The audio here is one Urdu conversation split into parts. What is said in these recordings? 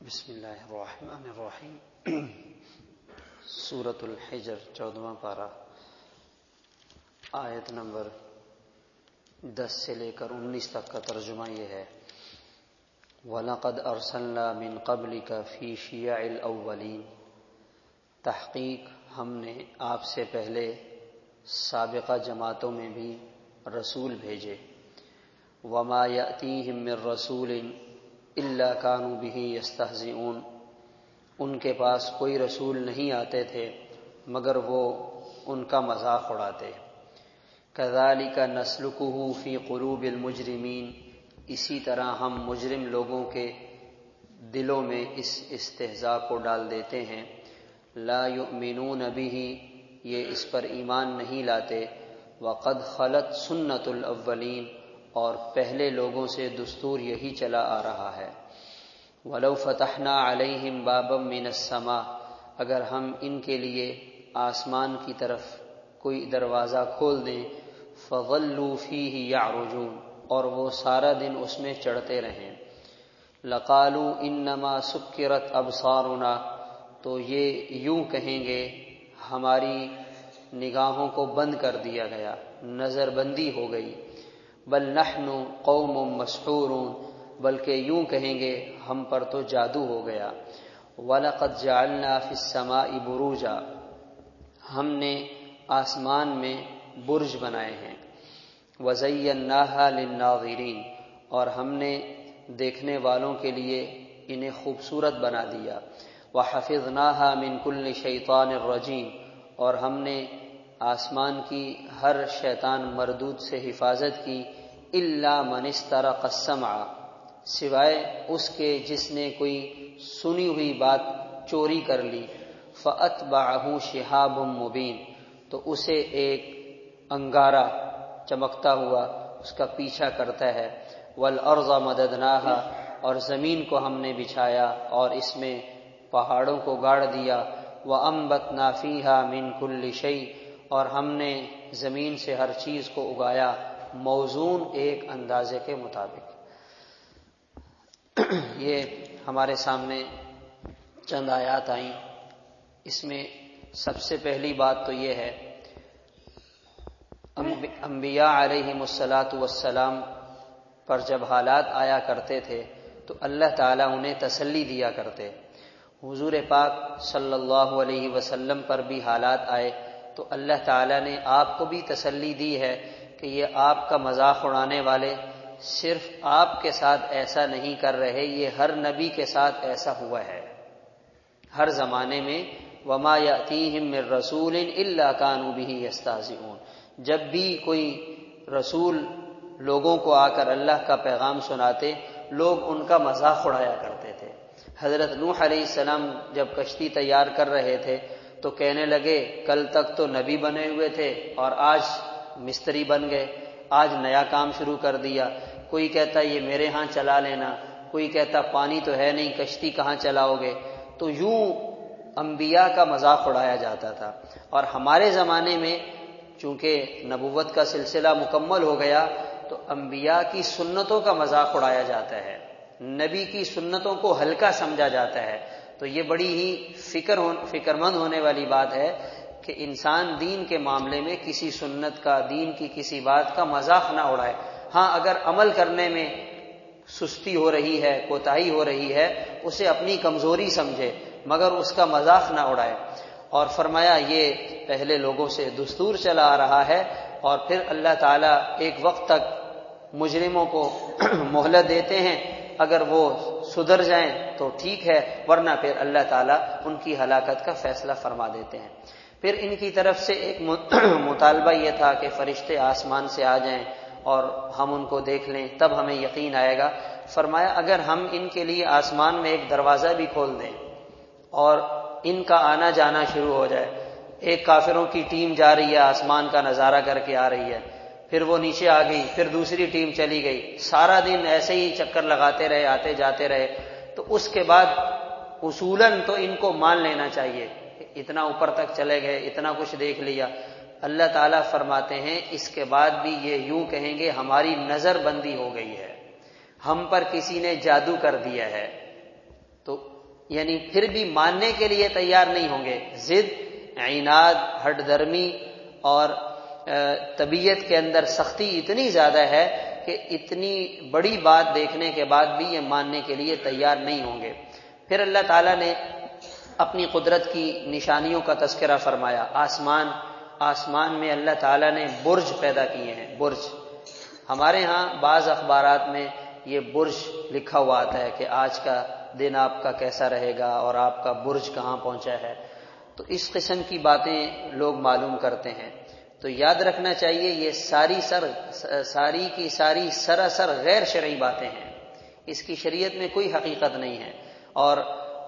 بسم اللہ الرحمن الرحیم سورۃ الحجر 14واں پارہ آیت نمبر 10 سے لے کر 19 تک کا ترجمہ یہ ہے۔ وَلَقَدْ أَرْسَلْنَا مِن قَبْلِكَ فِي شِيَعِ الْأَوَّلِينَ، تحقیق ہم نے آپ سے پہلے سابقہ جماعتوں میں بھی رسول بھیجے۔ وَمَا يَأْتِيهِم مِّن رَّسُولٍ إِلَّا كَانُوا بِهِ يَسْتَهْزِئُونَ، ان کے پاس کوئی رسول نہیں آتے تھے مگر وہ ان کا مذاق اڑاتے۔ كَذَلِكَ نَسْلُكُهُ فِي قُلُوبِ الْمُجْرِمِينَ، اسی طرح ہم مجرم لوگوں کے دلوں میں اس استہزاء کو ڈال دیتے ہیں۔ لا يؤمنون به، یہ اس پر ایمان نہیں لاتے۔ وقد خلت سنت الاولین، اور پہلے لوگوں سے دستور یہی چلا آ رہا ہے۔ وَلَوْ فَتَحْنَا عَلَيْهِمْ بَابًا مِّنَ السَّمَاءِ، اگر ہم ان کے لیے آسمان کی طرف کوئی دروازہ کھول دیں، فَظَلُّوا فِيهِ يَعْرُجُونَ، اور وہ سارا دن اس میں چڑھتے رہیں۔ لَقَالُوا إِنَّمَا سُكِّرَتْ أَبْصَارُنَا، تو یہ یوں کہیں گے ہماری نگاہوں کو بند کر دیا گیا، نظر بندی ہو گئی۔ بل نحن قوم مسحورون، بلکہ یوں کہیں گے ہم پر تو جادو ہو گیا۔ وَلَقَدْ جَعَلْنَا فِي السَّمَاءِ بُرُوجًا، ہم نے آسمان میں برج بنائے ہیں۔ وَزَيَّنَّاهَا لِلنَّاظِرِينَ، اور ہم نے دیکھنے والوں کے لیے انہیں خوبصورت بنا دیا۔ وَحَفِظْنَاهَا مِن كُلِّ شَيْطَانٍ رَّجِيمٍ، اور ہم نے آسمان کی ہر شیطان مردود سے حفاظت کی۔ إِلَّا مَنِ اسْتَرَقَ السَّمْعَ، سوائے اس کے جس نے کوئی سنی ہوئی بات چوری کر لی۔ فَأَتْبَعَهُ شِهَابٌ مُّبِينٌ، تو اسے ایک انگارہ چمکتا ہوا اس کا پیچھا کرتا ہے۔ وَالْأَرْضَ مَدَدْنَاهَا، اور زمین کو ہم نے بچھایا اور اس میں پہاڑوں کو گاڑ دیا۔ وَأَنبَتْنَا فِيهَا مِن كُلِّ شَيْءٍ، اور ہم نے زمین سے ہر چیز کو اگایا، موزون ایک اندازے کے مطابق۔ یہ ہمارے سامنے چند آیات آئیں، اس میں سب سے پہلی بات تو یہ ہے انبیاء علیہم السلام پر جب حالات آیا کرتے تھے تو اللہ تعالیٰ انہیں تسلی دیا کرتے۔ حضور پاک صلی اللہ علیہ وسلم پر بھی حالات آئے تو اللہ تعالیٰ نے آپ کو بھی تسلی دی ہے کہ یہ آپ کا مذاق اڑانے والے صرف آپ کے ساتھ ایسا نہیں کر رہے، یہ ہر نبی کے ساتھ ایسا ہوا ہے۔ ہر زمانے میں وَمَا يَأْتِيهِم مِّن رَّسُولٍ إِلَّا كَانُوا بِهِ يَسْتَهْزِئُونَ، جب بھی کوئی رسول لوگوں کو آ کر اللہ کا پیغام سناتے، لوگ ان کا مذاق اڑایا کرتے تھے۔ حضرت نوح علیہ السلام جب کشتی تیار کر رہے تھے تو کہنے لگے کل تک تو نبی بنے ہوئے تھے اور آج مستری بن گئے، آج نیا کام شروع کر دیا۔ کوئی کہتا یہ میرے ہاں چلا لینا، کوئی کہتا پانی تو ہے نہیں، کشتی کہاں چلاؤ گے۔ تو یوں انبیاء کا مذاق اڑایا جاتا تھا۔ اور ہمارے زمانے میں چونکہ نبوت کا سلسلہ مکمل ہو گیا تو انبیاء کی سنتوں کا مذاق اڑایا جاتا ہے، نبی کی سنتوں کو ہلکا سمجھا جاتا ہے۔ تو یہ بڑی ہی فکر مند ہونے والی بات ہے کہ انسان دین کے معاملے میں کسی سنت کا، دین کی کسی بات کا مذاق نہ اڑائے۔ ہاں اگر عمل کرنے میں سستی ہو رہی ہے، کوتاہی ہو رہی ہے، اسے اپنی کمزوری سمجھے مگر اس کا مذاق نہ اڑائے۔ اور فرمایا یہ پہلے لوگوں سے دستور چلا آ رہا ہے، اور پھر اللہ تعالیٰ ایک وقت تک مجرموں کو مہلت دیتے ہیں، اگر وہ سدھر جائیں تو ٹھیک ہے، ورنہ پھر اللہ تعالیٰ ان کی ہلاکت کا فیصلہ فرما دیتے ہیں۔ پھر ان کی طرف سے ایک مطالبہ یہ تھا کہ فرشتے آسمان سے آ جائیں اور ہم ان کو دیکھ لیں، تب ہمیں یقین آئے گا۔ فرمایا اگر ہم ان کے لیے آسمان میں ایک دروازہ بھی کھول دیں اور ان کا آنا جانا شروع ہو جائے، ایک کافروں کی ٹیم جا رہی ہے، آسمان کا نظارہ کر کے آ رہی ہے، پھر وہ نیچے آ گئی، پھر دوسری ٹیم چلی گئی، سارا دن ایسے ہی چکر لگاتے رہے، آتے جاتے رہے، تو اس کے بعد اصولاً تو ان کو مان لینا چاہیے کہ اتنا اوپر تک چلے گئے، اتنا کچھ دیکھ لیا۔ اللہ تعالیٰ فرماتے ہیں اس کے بعد بھی یہ یوں کہیں گے ہماری نظر بندی ہو گئی ہے، ہم پر کسی نے جادو کر دیا ہے۔ تو یعنی پھر بھی ماننے کے لیے تیار نہیں ہوں گے. ضد، عناد، ہٹ درمی اور طبیعت کے اندر سختی اتنی زیادہ ہے کہ اتنی بڑی بات دیکھنے کے بعد بھی یہ ماننے کے لیے تیار نہیں ہوں گے. پھر اللہ تعالیٰ نے اپنی قدرت کی نشانیوں کا تذکرہ فرمایا. آسمان میں اللہ تعالیٰ نے برج پیدا کیے ہیں. برج، ہمارے ہاں بعض اخبارات میں یہ برج لکھا ہوا آتا ہے کہ آج کا دن آپ کا کیسا رہے گا اور آپ کا برج کہاں پہنچا ہے. تو اس قسم کی باتیں لوگ معلوم کرتے ہیں. تو یاد رکھنا چاہیے یہ ساری کی ساری سراسر غیر شرعی باتیں ہیں. اس کی شریعت میں کوئی حقیقت نہیں ہے. اور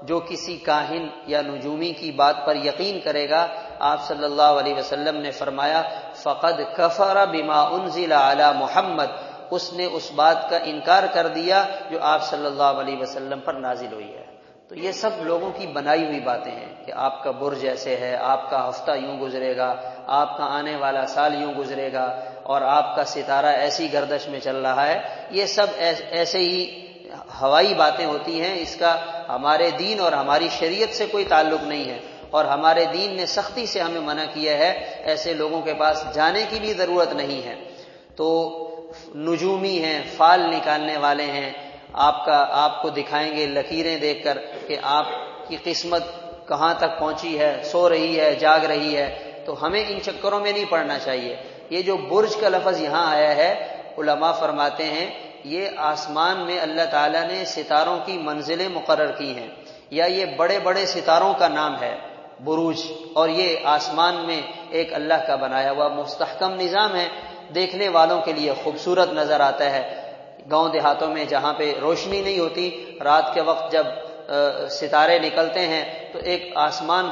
جو کسی کاہن یا نجومی کی بات پر یقین کرے گا، آپ صلی اللہ علیہ وسلم نے فرمایا فقد کفر بما انزل علی محمد، اس نے اس بات کا انکار کر دیا جو آپ صلی اللہ علیہ وسلم پر نازل ہوئی ہے. تو یہ سب لوگوں کی بنائی ہوئی باتیں ہیں کہ آپ کا برج ایسے ہے، آپ کا ہفتہ یوں گزرے گا، آپ کا آنے والا سال یوں گزرے گا، اور آپ کا ستارہ ایسی گردش میں چل رہا ہے. یہ سب ایسے ہی ہوائی باتیں ہوتی ہیں. اس کا ہمارے دین اور ہماری شریعت سے کوئی تعلق نہیں ہے، اور ہمارے دین نے سختی سے ہمیں منع کیا ہے. ایسے لوگوں کے پاس جانے کی بھی ضرورت نہیں ہے. تو نجومی ہیں، فال نکالنے والے ہیں، آپ کو دکھائیں گے لکیریں دیکھ کر کہ آپ کی قسمت کہاں تک پہنچی ہے، سو رہی ہے، جاگ رہی ہے. تو ہمیں ان چکروں میں نہیں پڑنا چاہیے. یہ جو برج کا لفظ یہاں آیا ہے، علماء فرماتے ہیں یہ آسمان میں اللہ تعالیٰ نے ستاروں کی منزلیں مقرر کی ہیں، یا یہ بڑے بڑے ستاروں کا نام ہے بروج، اور یہ آسمان میں ایک اللہ کا بنایا ہوا مستحکم نظام ہے. دیکھنے والوں کے لیے خوبصورت نظر آتا ہے. گاؤں دیہاتوں میں جہاں پہ روشنی نہیں ہوتی، رات کے وقت جب ستارے نکلتے ہیں تو ایک آسمان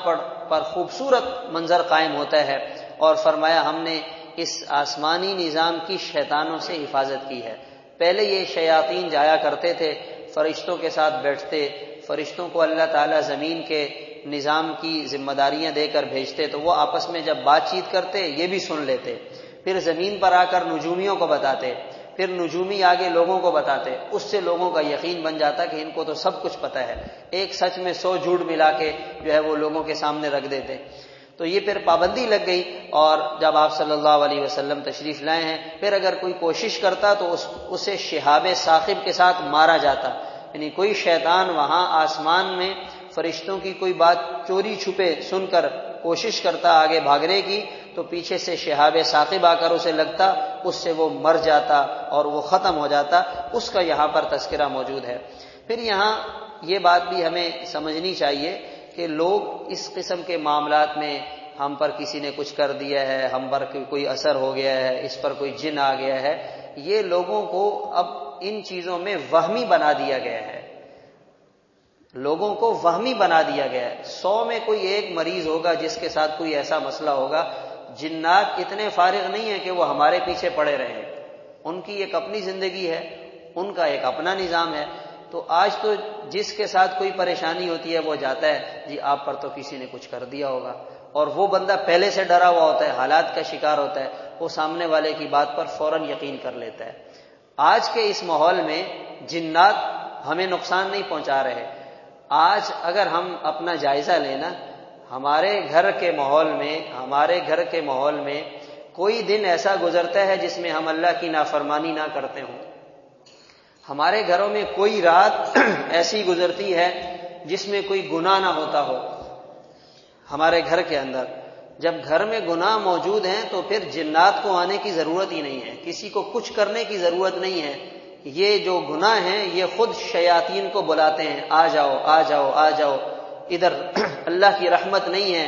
پر خوبصورت منظر قائم ہوتا ہے. اور فرمایا ہم نے اس آسمانی نظام کی شیطانوں سے حفاظت کی ہے. پہلے یہ شیاطین جایا کرتے تھے، فرشتوں کے ساتھ بیٹھتے، فرشتوں کو اللہ تعالیٰ زمین کے نظام کی ذمہ داریاں دے کر بھیجتے، تو وہ آپس میں جب بات چیت کرتے یہ بھی سن لیتے. پھر زمین پر آ کر نجومیوں کو بتاتے، پھر نجومی آگے لوگوں کو بتاتے. اس سے لوگوں کا یقین بن جاتا کہ ان کو تو سب کچھ پتہ ہے. ایک سچ میں 100 جھوٹ ملا کے جو ہے وہ لوگوں کے سامنے رکھ دیتے. تو یہ پھر پابندی لگ گئی. اور جب آپ صلی اللہ علیہ وسلم تشریف لائے ہیں، پھر اگر کوئی کوشش کرتا تو اسے شہاب ثاقب کے ساتھ مارا جاتا. یعنی کوئی شیطان وہاں آسمان میں فرشتوں کی کوئی بات چوری چھپے سن کر کوشش کرتا آگے بھاگنے کی، تو پیچھے سے شہاب ثاقب آ کر اسے لگتا، اس سے وہ مر جاتا اور وہ ختم ہو جاتا. اس کا یہاں پر تذکرہ موجود ہے. پھر یہاں یہ بات بھی ہمیں سمجھنی چاہیے کہ لوگ اس قسم کے معاملات میں ہم پر کسی نے کچھ کر دیا ہے، ہم پر کوئی اثر ہو گیا ہے، اس پر کوئی جن آ گیا ہے، یہ لوگوں کو اب ان چیزوں میں وہمی بنا دیا گیا ہے. لوگوں کو وہمی بنا دیا گیا ہے. 100 میں کوئی ایک مریض ہوگا جس کے ساتھ کوئی ایسا مسئلہ ہوگا. جنات اتنے فارغ نہیں ہیں کہ وہ ہمارے پیچھے پڑے رہیں. ان کی ایک اپنی زندگی ہے، ان کا ایک اپنا نظام ہے. تو آج تو جس کے ساتھ کوئی پریشانی ہوتی ہے وہ جاتا ہے، جی آپ پر تو کسی نے کچھ کر دیا ہوگا، اور وہ بندہ پہلے سے ڈرا ہوا ہوتا ہے، حالات کا شکار ہوتا ہے، وہ سامنے والے کی بات پر فوراً یقین کر لیتا ہے. آج کے اس ماحول میں جنات ہمیں نقصان نہیں پہنچا رہے. آج اگر ہم اپنا جائزہ لینا، ہمارے گھر کے ماحول میں کوئی دن ایسا گزرتا ہے جس میں ہم اللہ کی نافرمانی نہ کرتے ہوں. ہمارے گھروں میں کوئی رات ایسی گزرتی ہے جس میں کوئی گناہ نہ ہوتا ہو. ہمارے گھر کے اندر جب گھر میں گناہ موجود ہیں تو پھر جنات کو آنے کی ضرورت ہی نہیں ہے، کسی کو کچھ کرنے کی ضرورت نہیں ہے. یہ جو گناہ ہیں یہ خود شیاطین کو بلاتے ہیں، آ جاؤ آ جاؤ آ جاؤ، ادھر اللہ کی رحمت نہیں ہے،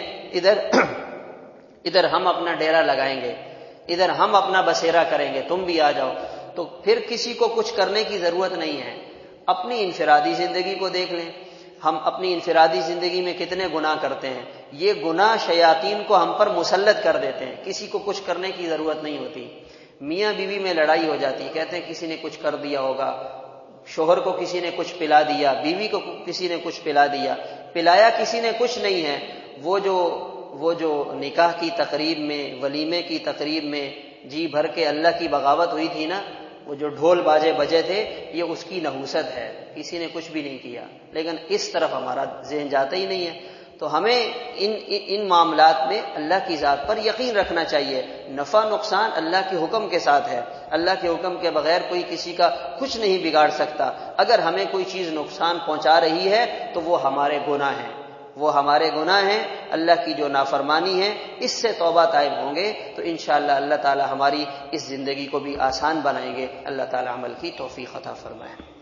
ادھر ہم اپنا ڈیرا لگائیں گے، ادھر ہم اپنا بسیرا کریں گے، تم بھی آ جاؤ. تو پھر کسی کو کچھ کرنے کی ضرورت نہیں ہے. اپنی انفرادی زندگی کو دیکھ لیں، ہم اپنی انفرادی زندگی میں کتنے گناہ کرتے ہیں. یہ گناہ شیاطین کو ہم پر مسلط کر دیتے ہیں، کسی کو کچھ کرنے کی ضرورت نہیں ہوتی. میاں بیوی میں لڑائی ہو جاتی، کہتے ہیں کسی نے کچھ کر دیا ہوگا، شوہر کو کسی نے کچھ پلا دیا، بیوی کو کسی نے کچھ پلا دیا. پلایا کسی نے کچھ نہیں ہے. وہ جو نکاح کی تقریب میں، ولیمے کی تقریب میں جی بھر کے اللہ کی بغاوت ہوئی تھی نا، وہ جو ڈھول باجے بجے تھے یہ اس کی نحوست ہے، کسی نے کچھ بھی نہیں کیا، لیکن اس طرف ہمارا ذہن جاتا ہی نہیں ہے۔ تو ہمیں ان معاملات میں اللہ کی ذات پر یقین رکھنا چاہیے۔ نفع نقصان اللہ کے حکم کے ساتھ ہے، اللہ کے حکم کے بغیر کوئی کسی کا کچھ نہیں بگاڑ سکتا۔ اگر ہمیں کوئی چیز نقصان پہنچا رہی ہے تو وہ ہمارے گناہ ہیں، وہ ہمارے گناہ ہیں، اللہ کی جو نافرمانی ہے، اس سے توبہ طائب ہوں گے تو انشاءاللہ اللہ تعالی ہماری اس زندگی کو بھی آسان بنائیں گے۔ اللہ تعالی عمل کی توفیق عطا فرمائے۔